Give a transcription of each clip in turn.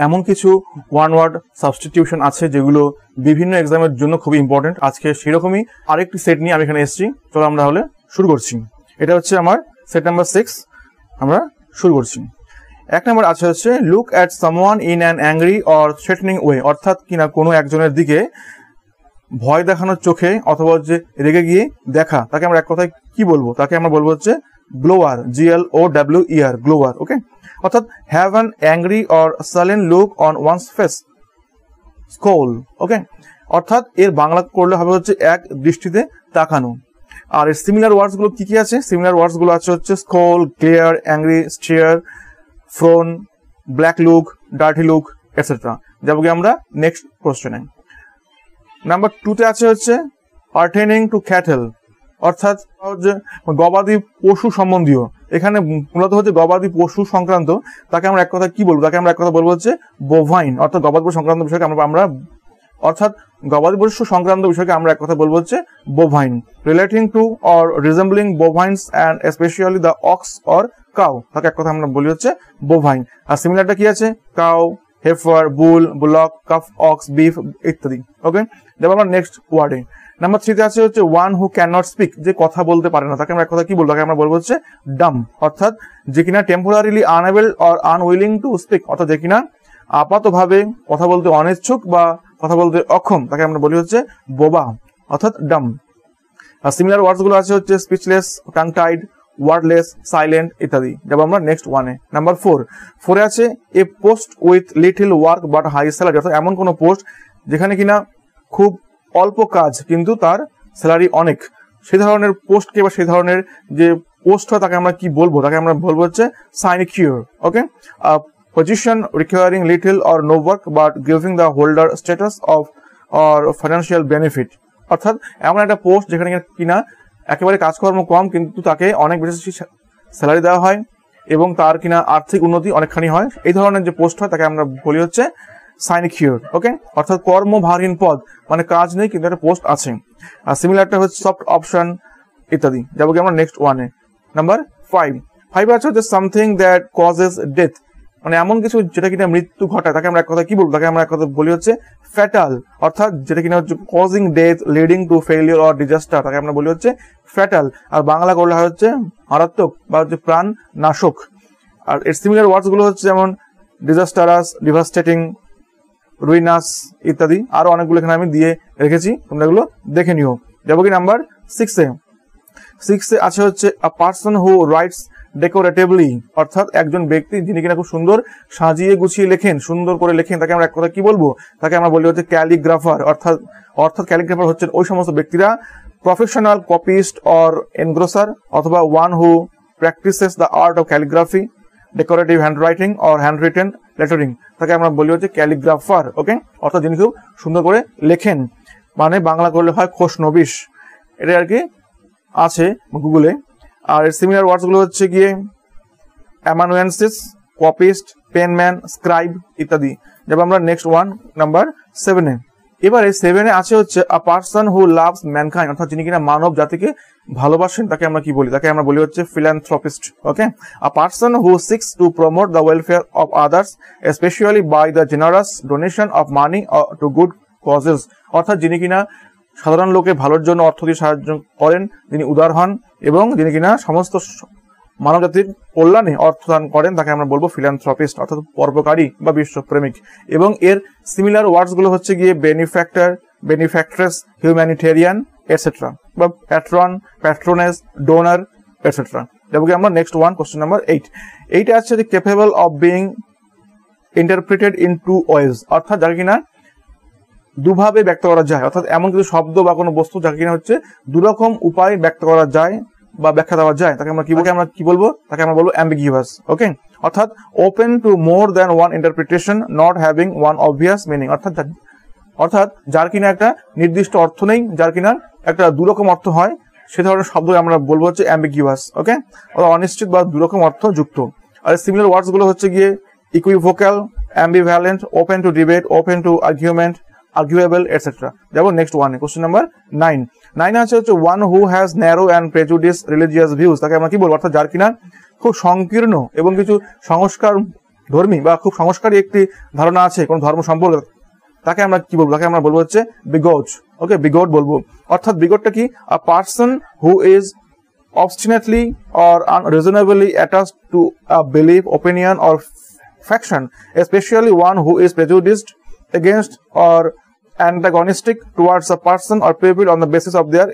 এমন কিছু one word substitution আছে যেগুলো বিভিন্ন এক্সামের জন্য খুবই ইম্পর্টেন্ট। আজকে সেরকমই আরেকটি সেট নিয়ে আমি এখানে এসেছি। চলো আমরা তাহলে শুরু করছি। এটা হচ্ছে আমার সেট নাম্বার 6। আমরা শুরু করছি। 1 নম্বর আছে হচ্ছে look at someone in an angry or threatening way, অর্থাৎ কিনা কোনো একজনের দিকে ভয় দেখানোর চোখে অথবা যে রেগে গিয়ে দেখা, তাকে আমরা এক কথায় কি বলবো? তাকে আমরা বলবো হচ্ছে গ্লোয়ার, GLOWER, গ্লোয়ার। ওকে, অর্থাৎ have an angry or silent look on one's face, scowl. Okay, অর্থাৎ এর বাংলা করলে হবে হচ্ছে এক দৃষ্টিতে তাকানো। আর এর সিমিলার ওয়ার্ডস গুলো কি কি আছে? সিমিলার ওয়ার্ডস গুলো আছে হচ্ছে scowl, glare, angry, stare, frown, black look, dirty look etcetera. যাবো কি আমরা নেক্সট কোশ্চেনে। নাম্বার 2 তে আছে হচ্ছে পার্টেনিং টু ক্যাটেল, অর্থাৎ গবাদি পশু সম্বন্ধীয়। এখানে মূলত হচ্ছে গবাদি পশু সংক্রান্ত, তাকে আমরা এক কথা কি বলবো? তাকে আমরা এক কথা বলবো হচ্ছে বোভাইন, অর্থাৎ গবাদি পশু সংক্রান্ত বিষয়কে আমরা অর্থাৎ গবাদি পশু সংক্রান্ত বিষয়কে আমরা এক কথা বলবো হচ্ছে bovine. Relating to or resembling bovines and specially the ox or cow, তাকে এক কথা আমরা বলি হচ্ছে বোভাইন। আর সিমিলারটা কি আছে? কাউ, হেফার, বুল, বুলক, কাফ, অক্স, বিফ ইত্যাদি। ওকে, যাবো আমরা নেক্সট ওয়ার্ডে। নাম্বার 3 তে আছে হচ্ছে one who can not speak, যে কথা বলতে পারে না, তাকে আমরা এক কথা কি বলবো? তাকে আমরা বলবো হচ্ছে ডাম, অর্থাৎ যে কিনা temporarily unable or unwilling to speak, অর্থাৎ যে কিনা আপাতভাবে কথা বলতে অনিচ্ছুক বা কথা বলতে অক্ষম, তাকে আমরা বলি হচ্ছে বোবা, অর্থাৎ ডাম। আর সিমিলার ওয়ার্ডস গুলো আছে হচ্ছে speechless, tongue tied, wordless, silent ইত্যাদি। যাবো আমরা নেক্সট ওয়ানে। নাম্বার 4 এ আছে a post with little work but high salary, অর্থাৎ এমন কোন পোস্ট যেখানে কিনা খুব অল্প কাজ কিন্তু তার স্যালারি অনেক, সেই ধরনের পোস্টকে বা সেই ধরনের যে পোস্ট হয় তাকে আমরা কি বলবো? তাকে আমরা বলবো হচ্ছে sinecure. Okay, position requiring little or no work but giving the holder status of or financial benefit, অর্থাৎ এমন একটা পোস্ট যেখানে কিনা একেবারে কাজকর্ম কম কিন্তু তাকে অনেক বেশি স্যালারি দেওয়া হয় এবং তার কিনা আর্থিক উন্নতি অনেকখানি হয়, এই ধরনের যে পোস্ট হয় তাকে আমরা বলি হচ্ছে সাইনিকিউর। ওকে, অর্থাৎ কর্মভারহীন পদ, মানে কাজ নেই কিন্তু একটা পোস্ট আছে। আর সিমিলারটা হচ্ছে সফট অপশন ইত্যাদি। যাবো কি আমরা নেক্সট ওয়ানে। নাম্বার 5 আছে হচ্ছে সামথিং দ্যাট কজেস ডেথ, মানে এমন কিছু যেটা কিনা মৃত্যু ঘটায়, তাকে আমরা এক কথা কি বলবো? তাকে আমরা এক কথা বলি হচ্ছে ফ্যাটাল, অর্থাৎ যেটা কিনা হচ্ছে causing death leading to failure or disaster, তাকে আমরা বলি হচ্ছে ফ্যাটাল। আর বাংলা করলে হচ্ছে মারাত্মক বা হচ্ছে প্রাণ নাশক। আর এর সিমিলার ওয়ার্ডস গুলো হচ্ছে যেমন ডিজাস্টারাস, ডিভাস্টেটিং, রুইনাস ইত্যাদি। আরো অনেকগুলো এখানে আমি দিয়ে রেখেছি, তোমরা এগুলো দেখে নিও। যাবো কি নাম্বার 6 এ আছে হচ্ছে আ পার্সন হু রাইটস ডেকোরেটিভলি, অর্থাৎ একজন ব্যক্তি যিনি কিনা খুব সুন্দর সাজিয়ে গুছিয়ে লেখেন, সুন্দর করে লেখেন, তাকে আমরা এক কথা কি বলবো? তাকে আমরা বলি হচ্ছে ক্যালিগ্রাফার, অর্থাৎ ক্যালিগ্রাফার হচ্ছেন ওই সমস্ত ব্যক্তিরা প্রফেশনাল কপিস্ট অর এনগ্রোসার, অথবা one who practises the art of calligraphy, decorative handwriting or handwritten lettering, তাকে আমরা বলি হচ্ছে ক্যালিগ্রাফার। ওকে, অর্থাৎ যিনি খুব সুন্দর করে লেখেন, মানে বাংলা করলে হয় খোশনবিশ, এটা আর কি আছে গুগলে। আর সিমিলার ওয়ার্ডস গুলো হচ্ছে গিয়ে অ্যামানুয়েন্সিস, কপিস্ট, পেনম্যান, স্ক্রাইব ইত্যাদি। যাবো আমরা নেক্সট ওয়ান, নাম্বার 7 এ। এবারে 7 এ আছে হচ্ছে আ পার্সন হু লাভস ম্যানকাইন্ড, অর্থাৎ যিনি কিনা মানব জাতিকে ভালোবাসেন, তাকে আমরা কি বলি? তাকে আমরা বলি হচ্ছে philanthropist. Okay, a person who seeks to promote the welfare of others specially by the generous donation of money to good causes, অর্থাৎ যিনি কিনা সাধারণ লোকের ভালোর জন্য অর্থ দিয়ে সাহায্য করেন, যিনি উদার হন এবং যিনি কিনা সমস্ত মানব জাতির কল্যাণে অর্থদান করেন, তাকে আমরা বলবো ফিলান্থ্রপিস্ট, অর্থাৎ পরোপকারী বা বিশ্বপ্রেমিক। এবং এর সিমিলার ওয়ার্ডস গুলো হচ্ছে গিয়ে বেনিফ্যাক্টর, বেনিফ্যাক্ট্রেস, হিউম্যানিটেরিয়ান এটসেট্রা, বা প্যাট্রন, প্যাট্রোনেস, ডোনার এটসেট্রা। যাবো কি আমরা নেক্সট ওয়ান, কোশ্চেন নাম্বার 8 আছে যে capable of being interpreted in two ways, অর্থাৎ যাকে কিনা দুভাবে ব্যক্ত করা যায়, অর্থাৎ এমন কিছু শব্দ বা কোনো বস্তু যাকে কিনা হচ্ছে দুরকম উপায় ব্যক্ত করা যায় বা ব্যাখ্যা দেওয়া যায়, তাকে আমরা কি বলবো? তাকে আমরা বলবো অ্যাম্বিগিউয়াস। ওকে, অর্থাৎ open to more than one interpretation not having one obvious meaning, অর্থাৎ যার কিনা একটা নির্দিষ্ট অর্থ নেই, যার কিনা একটা দুরকম অর্থ হয়, সে ধরনের শব্দ আমরা বলবো হচ্ছে অ্যাম্বিগিউয়াস। ওকে, অনিশ্চিত বা দুরকম অর্থ যুক্ত। আর সিমিলার ওয়ার্ডস গুলো হচ্ছে গিয়ে equivocal, ambivalent, open to debate, open to argument, arguable etc. যাবো নেক্সট ওয়ানে, কোশ্চেন নাম্বার 9 আছে হচ্ছে one who has narrow and prejudice religious views, তাকে আমরা কি বলবো? অর্থাৎ যার কিনা খুব সংকীর্ণ এবং কিছু সংস্কার ধর্মী বা খুব সংস্কারী একটি ধারণা আছে কোন ধর্ম সম্পর্কে, তাকে আমরা কি বলবো? তাকে আমরা বলবো হচ্ছে বিগট। ওকে, বিগট বলবো। অর্থাৎ বিগটটা কি? আ person who is obstinately or unreasonably attached to a belief, opinion or faction, especially one who is prejudiced against or antagonistic towards a person or people on the basis of their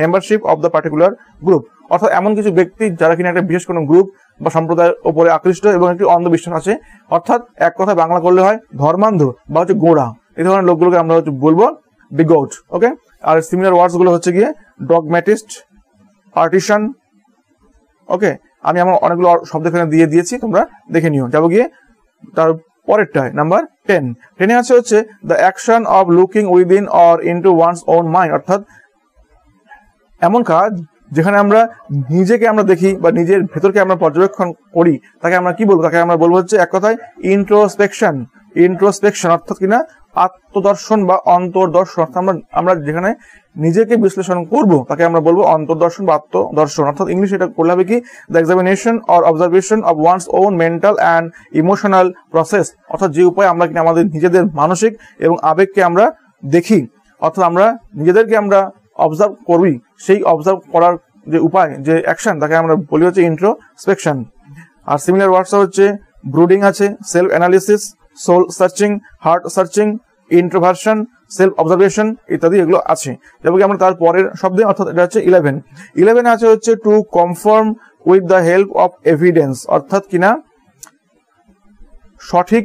membership of the particular group. অর্থাৎ এমন কিছু ব্যক্তি যারা কিনা একটা বিশেষ কোনো group বা সম্প্রদায়ের উপরে আকৃষ্ট এবং একটি অন্ধবিশ্বাস আছে, অর্থাৎ এক কথা বাংলা করলে হয় ধর্মান্ধ বা হচ্ছে গোড়া, এই ধরনের লোকগুলোকে আমরা হচ্ছে বলবো বিগট। ওকে, আর সিমিলার ওয়ার্ডস গুলো হচ্ছে গিয়ে ডগম্যাটিস্ট, পার্টিশন। ওকে, আমি আমার অনেকগুলো শব্দ এখানে দিয়ে দিয়েছি, তোমরা দেখে নিও। যাবো গিয়ে তার পরেরটায় নাম্বার 10। 10 আছে হচ্ছে the action of looking within or into one's own mind, অর্থাৎ এমন কাজ যেখানে আমরা নিজেকে আমরা দেখি বা নিজের ভেতরকে আমরা পর্যবেক্ষণ করি, তাকে আমরা কি বলবো? তাকে আমরা বলবো হচ্ছে এক কথায় ইন্ট্রোস্পেকশন। ইন্ট্রোস্পেকশন অর্থাৎ কিনা আত্মদর্শন বা অন্তর্দর্শন। অর্থাৎ আমরা যেখানে নিজেকে বিশ্লেষণ করব তাকে আমরা বলবো অন্তর্দর্শন বা আত্মদর্শন। অর্থাৎ ইংলিশ এটা করলে হবে কি? The examination or observation of one's own mental and emotional process, অর্থাৎ যে উপায়ে আমরা কিনা আমাদের নিজেদের মানসিক এবং আবেগকে আমরা দেখি, অর্থাৎ আমরা নিজেদেরকে আমরা অবজার্ভ করি, সেই অবজার্ভ করার যে উপায়, যে অ্যাকশন, তাকে আমরা বলি হচ্ছে ইন্ট্রোস্পেকশন। আর সিমিলার ওয়ার্ডস হচ্ছে ব্রুডিং আছে, self analysis, soul searching, heart searching, introversion, self observation ইত্যাদি এগুলো আছে। যেমন আমরা তার পরের শব্দে, অর্থাৎ এটা হচ্ছে 11। 11 আছে হচ্ছে to confirm with the help of evidence, অর্থাৎ কিনা সঠিক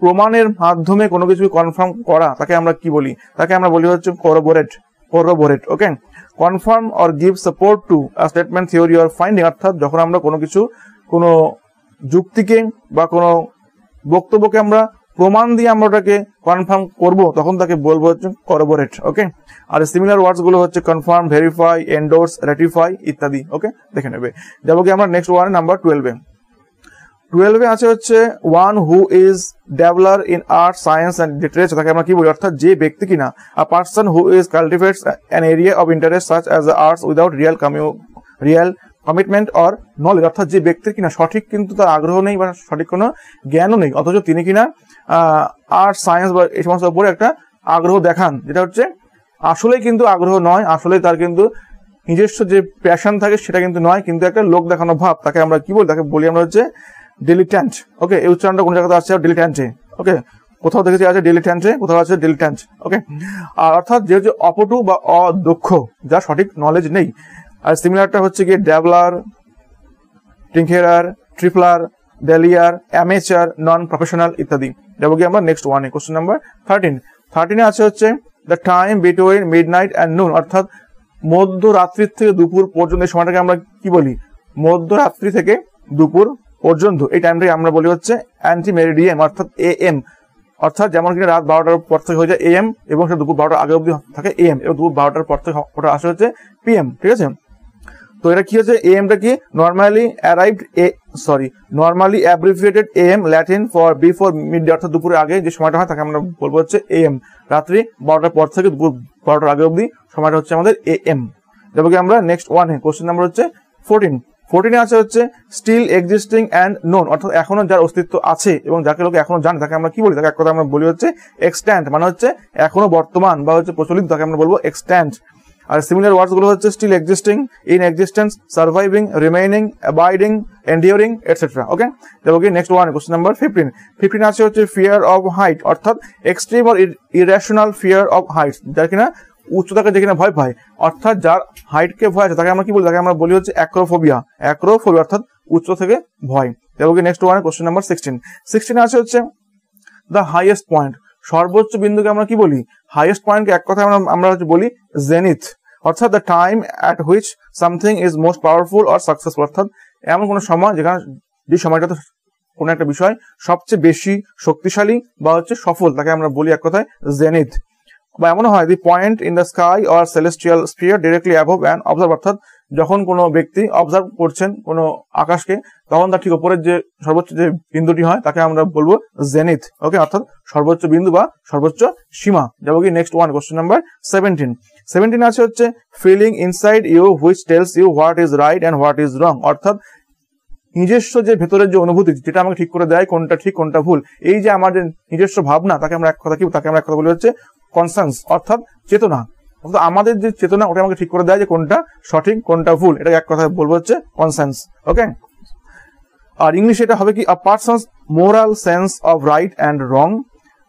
প্রমাণের মাধ্যমে কোনো কিছু কনফার্ম করা, তাকে আমরা কি বলি? তাকে আমরা বলি হচ্ছে corroborate. Okay, confirm or give support to a statement, theory or finding, অর্থাৎ যখন আমরা কোনো কিছু, কোনো যুক্তিকে বা কোনো বক্তব্যকে আমরা প্রমাণ দিয়ে আমরা ওটাকে কনফার্ম করব, তখন তাকে বলবো হচ্ছে corroborate. Okay, are similar words গুলো হচ্ছে কনফার্ম, ভেরিফাই, এন্ডোর্স, রেটিফাই ইত্যাদি। ওকে, দেখে নেবে। যাবো কি আমরা নেক্সট ওয়ান নাম্বার 12-এ। 12 আছে হচ্ছে one who is developer in art, science and literature, তাকে আমরা কি বলি? অর্থাৎ যে ব্যক্তি কিনা a person who is cultivates an area of interest such as the arts without real commitment or knowledge, অর্থাৎ যে ব্যক্তির কিনা সঠিক কিন্তু তার আগ্রহ নেই বা সঠিক কোনো জ্ঞানও নেই, অথচ তিনি কিনা আর্ট, সায়েন্স বা এই সমস্ত উপরে একটা আগ্রহ দেখান, যেটা হচ্ছে আসলেই কিন্তু আগ্রহ নয়, আসলে তার কিন্তু নিজস্ব যে প্যাশন থাকে সেটা কিন্তু নয়, কিন্তু একটা লোক দেখানো ভাব, তাকে আমরা কি বলি? তাকে বলি আমরা হচ্ছে ডিলিট্যান্ট। ওকে, এই উচ্চারণটা কোন জায়গাতে আসছে? ডিলিট্যান্টে। ওকে, কোথাও দেখেছি আছে ডিলিট্যান্টে, কোথাও আছে ডিলিট্যান্ট। ওকে, আর অর্থাৎ যে হচ্ছে অপটু বা অদক্ষ, যার সঠিক নলেজ নেই। আর সিমিলারটা হচ্ছে গিয়ে ড্যাবলার, টিঙ্কেরার, ট্রিপলার, ডেলিয়ার, অ্যামেচার, নন প্রফেশনাল ইত্যাদি। যাবো কি আমরা নেক্সট ওয়ানে, কোশ্চেন নাম্বার 13। 13-এ আছে হচ্ছে the time between midnight and নুন, অর্থাৎ মধ্যরাত্রি থেকে দুপুর পর্যন্ত, এই সময়টাকে আমরা কি বলি? মধ্যরাত্রি থেকে দুপুর পর্যন্ত এই টাইমটাকে আমরা বলি হচ্ছে অ্যান্টি মেরিডিয়াম, অর্থাৎ AM, অর্থাৎ যেমন কিনা রাত 12টার পর থেকে হয়ে যায় AM এবং সেটা দুপুর 12টার আগে অবধি থাকে AM, এবং দুপুর 12টার পর থেকে ওটা আসে হচ্ছে PM। ঠিক আছে, তো এটা কি হচ্ছে? AMটা কি? Normally abbreviated AM, Latin for before mid day, অর্থাৎ দুপুরের আগে যে সময়টা হয় তাকে আমরা বলবো হচ্ছে AM। রাত্রি 12টার পর থেকে দুপুর 12টার আগে অবধি সময়টা হচ্ছে আমাদের AM। যাবো কি আমরা নেক্সট ওয়ানে, কোশ্চেন নাম্বার হচ্ছে 14। 14-এ আছে হচ্ছে স্টিল এক্সিস্টিং অ্যান্ড নোন, অর্থাৎ এখনো যার অস্তিত্ব আছে এবং যাকে লোকে এখনো জানে তাকে আমরা কি বলি? তাকে এক কথা আমরা বলি হচ্ছে এক্সট্যান্ট, মানে হচ্ছে এখনো বর্তমান বা হচ্ছে প্রচলিত, তাকে আমরা বলবো এক্সট্যান্ট। আর সিমিলার ওয়ার্ডস গুলো হচ্ছে still existing, in existence, surviving, remaining, abiding, enduring etcetera. Okay, যাবো কি নেক্সট ওয়ান, কোশ্চেন নাম্বার 15। 15 আছে হচ্ছে ফিয়ার অফ হাইট, অর্থাৎ extreme or irrational fear of height, যার কিনা উচ্চতাকে যে কিনা ভয় পায়, অর্থাৎ যার হাইটকে ভয় আছে তাকে আমরা কি বলি? তাকে আমরা বলি হচ্ছে অ্যাক্রোফোবিয়া। অর্থাৎ উচ্চ থেকে ভয়। যাবো কি নেক্সট ওয়ান, কোশ্চেন নাম্বার 16। 16 আছে হচ্ছে দ্য হাইয়েস্ট পয়েন্ট, সর্বোচ্চ বিন্দুকে আমরা কি বলি? হাইয়েস্ট পয়েন্টকে এক কথা আমরা হচ্ছে বলি জেনিথ, অর্থাৎ the time at which something is most powerful or successful, অর্থাৎ এমন কোনো সময় যেখানে যে সময়টাতে কোনো একটা বিষয় সবচেয়ে বেশি শক্তিশালী বা হচ্ছে সফল, তাকে আমরা বলি এক কথায় জেনিথ। বা এমন হয় the point in the sky or celestial sphere directly above and observe, অর্থাৎ যখন কোনো ব্যক্তি অবজার্ভ করছেন কোনো আকাশকে, তখন তার ঠিক উপরের যে সর্বোচ্চ যে বিন্দুটি হয় তাকে আমরা বলবো জেনিথ। ওকে, অর্থাৎ সর্বোচ্চ বিন্দু বা সর্বোচ্চ সীমা। যাবো কি নেক্সট ওয়ান, কোশ্চেন নাম্বার 17। 17 আছে হচ্ছে feeling inside you which tells you what is right and what is wrong, অর্থাৎ নিজস্ব যে ভেতরের যে অনুভূতি যেটা আমাকে ঠিক করে দেয় কোনটা ঠিক কোনটা ভুল, এই যে আমাদের নিজস্ব ভাবনা তাকে আমরা এক কথা বলি হচ্ছে কনসাস, অর্থাৎ চেতনা। অর্থাৎ আমাদের যে চেতনা ওটা আমাকে ঠিক করে দেয় যে কোনটা সঠিক কোনটা ভুল, এটা এক কথা বলবো হচ্ছে কনসাস। ওকে, আর ইংলিশে এটা হবে কি a person's moral sense of right and wrong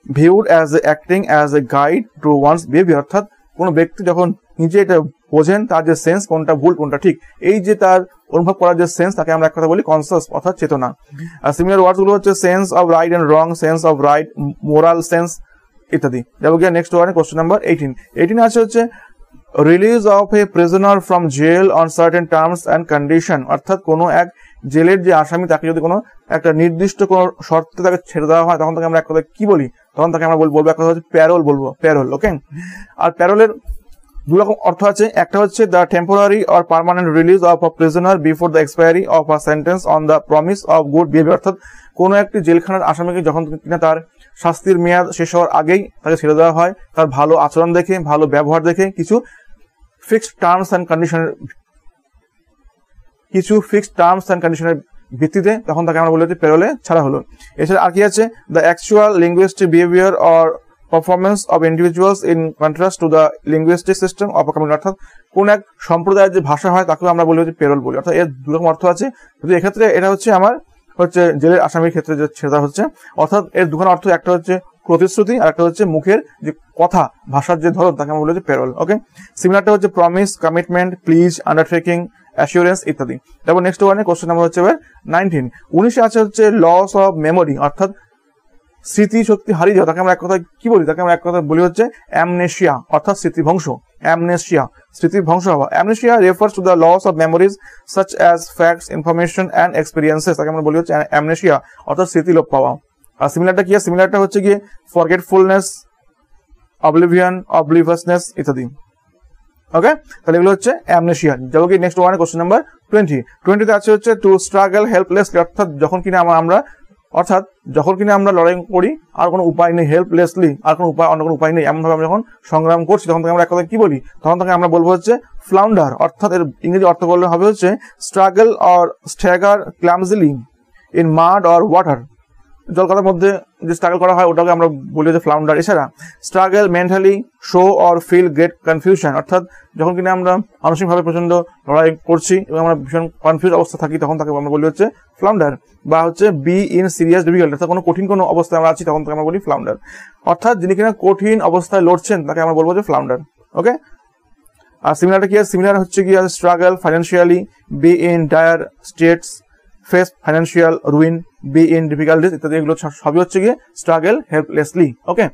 viewed as acting as a guide to one's behaviour. অর্থাৎ কোনো ব্যক্তি যখন নিজে এটা বোঝেন তার যে সেন্স কোনটা ভুল কোনটা ঠিক, এই যে তার অনুভব করার যে সেন্স তাকে আমরা এক কথা বলি কনসাস অর্থাৎ চেতনা। আর সিমিলার ওয়ার্ডস গুলো হচ্ছে sense of right and wrong, sense of right, moral sense ইত্যাদি। যাবো গিয়ে নেক্সট ওয়ার্ডে কোশ্চেন নাম্বার 18 আছে হচ্ছে release of a prisoner from jail on certain terms and condition. অর্থাৎ কোনো এক জেলের যে আসামি তাকে যদি কোনো একটা নির্দিষ্ট কোনো শর্তে তাকে ছেড়ে দেওয়া হয় তখন তাকে আমরা এক কথা কি বলি, তখন তাকে আমরা বলবো এক কথা হচ্ছে প্যারোল, বলবো প্যারোল। ওকে, আর প্যারোলের দু রকম অর্থ আছে, একটা হচ্ছে the temporary or permanent release of a prisoner before the expiry of a sentence on the promise of good behaviour. অর্থাৎ কোনো একটি জেলখানার আসামিকে যখন কিনা তার শাস্তির মেয়াদ শেষ হওয়ার আগেই তাকে ছেড়ে দেওয়া হয় তার ভালো আচরণ দেখে, ভালো ব্যবহার দেখে, কিছু ফিক্সড টার্মস অ্যান্ড কন্ডিশনের ভিত্তিতে, তখন তাকে আমরা বলি হচ্ছে প্যারোলে ছাড়া হলো। এছাড়া আর কি আছে the actual linguistic behaviour or performance of individuals in contrast to the linguistic system of a community. অর্থাৎ কোন এক সম্প্রদায়ের যে ভাষা হয় তাকেও আমরা বলি হচ্ছে প্যারোল বলি। অর্থাৎ এর দু রকম অর্থ আছে, কিন্তু এক্ষেত্রে এটা হচ্ছে আমার হচ্ছে জেলের আসামির ক্ষেত্রে যে ছেড়ে দেওয়া হচ্ছে। অর্থাৎ এর দুখানা অর্থ, একটা হচ্ছে প্রতিশ্রুতি আর একটা হচ্ছে মুখের যে কথা, ভাষার যে ধরন তাকে আমরা বলি হচ্ছে প্যারোল। ওকে, সিমিলারটা হচ্ছে promise, commitment, please, undertaking, assurance ইত্যাদি। তারপর নেক্সট ওয়ানে কোশ্চেন নাম্বার হচ্ছে 19 আছে হচ্ছে লস অফ মেমোরি। অর্থাৎ স্মৃতি শক্তি হারিয়ে যাওয়া, তাকে আমরা এক কথা কি বলি, তাকে আমরা এক কথা বলি হচ্ছে অ্যামনেশিয়া অর্থাৎ স্মৃতিভ্রংশ। অ্যামনেশিয়া স্মৃতিভ্রংশ হওয়া। Amnesia refers to the loss of memories such as facts, information and experiences, তাকে আমরা বলি হচ্ছে অ্যামনেশিয়া অর্থাৎ স্মৃতি লোপ পাওয়া। আর সিমিলারটা কি, সিমিলারটা হচ্ছে গিয়ে ফরগেটফুলনেস, অবলিভিয়ন, অবলিভাসনেস ইত্যাদি। ওকে, তাহলে এগুলো হচ্ছে অ্যামনেশিয়া। যাবো কি নেক্সট ওয়ানে কোশ্চেন নাম্বার 20 আছে হচ্ছে টু স্ট্রাগল হেল্পলেসলি। অর্থাৎ যখন কিনা আমরা লড়াই করি আর কোনো উপায় নেই, হেল্পলেসলি আর কোনো উপায়, অন্য কোনো উপায় নেই, এমনভাবে আমরা যখন সংগ্রাম করছি তখন তাকে আমরা এক কথা কি বলি, তখন তাকে আমরা বলবো হচ্ছে ফ্লাউন্ডার। অর্থাৎ এর ইংরেজি অর্থ করলে হবে হচ্ছে struggle or stagger clumsily in mud or water. জলকাদার মধ্যে যে স্ট্রাগল করা হয় ওটাকে আমরা বলি যে ফ্লাউন্ডার। এছাড়া struggle mentally show or feel great confusion. অর্থাৎ যখন কিনা আমরা মানসিকভাবে প্রচন্ড লড়াই করছি এবং আমরা ভীষণ কনফিউজ অবস্থা থাকি তখন তাকে আমরা বলি হচ্ছে ফ্লাউন্ডার। বা হচ্ছে বি ইন সিরিয়াস ডিফিকাল্টি, অর্থাৎ কোনো কঠিন কোনো অবস্থায় আমরা আছি তখন তাকে আমরা বলি ফ্লাউন্ডার। অর্থাৎ যিনি কিনা কঠিন অবস্থায় লড়ছেন তাকে আমরা বলবো যে ফ্লাউন্ডার। ওকে, আর সিমিলারটা কি, সিমিলার হচ্ছে কি struggle financially, be in dire states, face financial ruin, be in difficulties ইত্যাদি। এগুলো সবই হচ্ছে গিয়ে স্ট্রাগল হেল্পলেসলি। ওকে,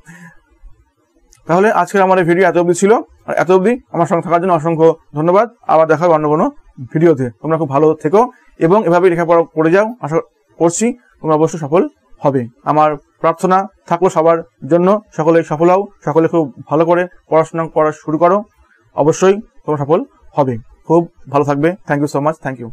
তাহলে আজকের আমার এই ভিডিও এত অবধি ছিল, আর এত অবধি আমার সঙ্গে থাকার জন্য অসংখ্য ধন্যবাদ। আবার দেখা হবে অন্য কোনো ভিডিওতে। তোমরা খুব ভালো থেকো এবং এভাবেই লেখাপড়া করে যাও, আশা করছি তোমরা অবশ্যই সফল হবে। আমার প্রার্থনা থাকলো সবার জন্য, সকলে সফল হও, সকলে খুব ভালো করে পড়াশোনা করা শুরু করো, অবশ্যই তোমরা সফল হবে। খুব ভালো থাকবে। Thank you so much, thank you.